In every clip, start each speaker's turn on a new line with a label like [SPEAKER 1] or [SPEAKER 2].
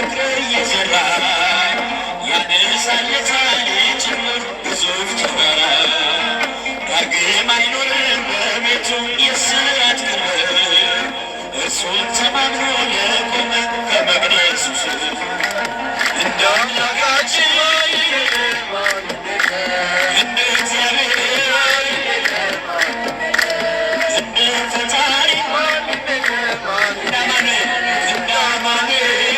[SPEAKER 1] ፍቅር እየዘራ ያነሳለታል ጭምር ግዙፍ ተራራ ዳግም አይኖርም በቤቱ የስራት ክብር እርሱን ተማምኖ የቆመ ከመቅደሱ ስር እንደ አምላካችን እንደ እግዚአብሔር እንደ ፈጣሪ እንደ አማኑኤል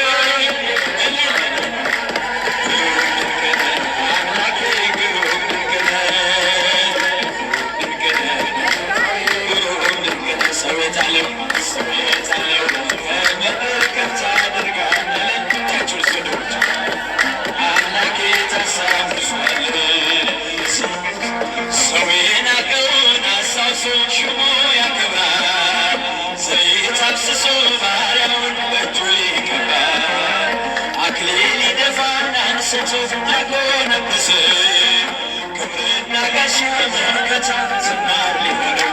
[SPEAKER 1] አምላኬ ግሩም ድንቅ ነህ ሰው የታለው ከመርከብ ታደርጋለህ እጃችሁን ስጡት አምላኬ ታሳብሷል ሰው የናቀውን አስታውሶ ሽሞ ያከብራል ዘይት አፍስሶ ባሪያውን በእጁ ይቀባል አክሊል ይደፋና አንስቶ ያጎነበስ ክብርና ጋሻ መከታ ዝናር ሊሆነው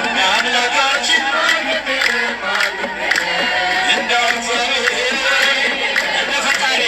[SPEAKER 1] እንደ አምላካችን እንደ እግዚአብሔር እንደ ፈጣሪ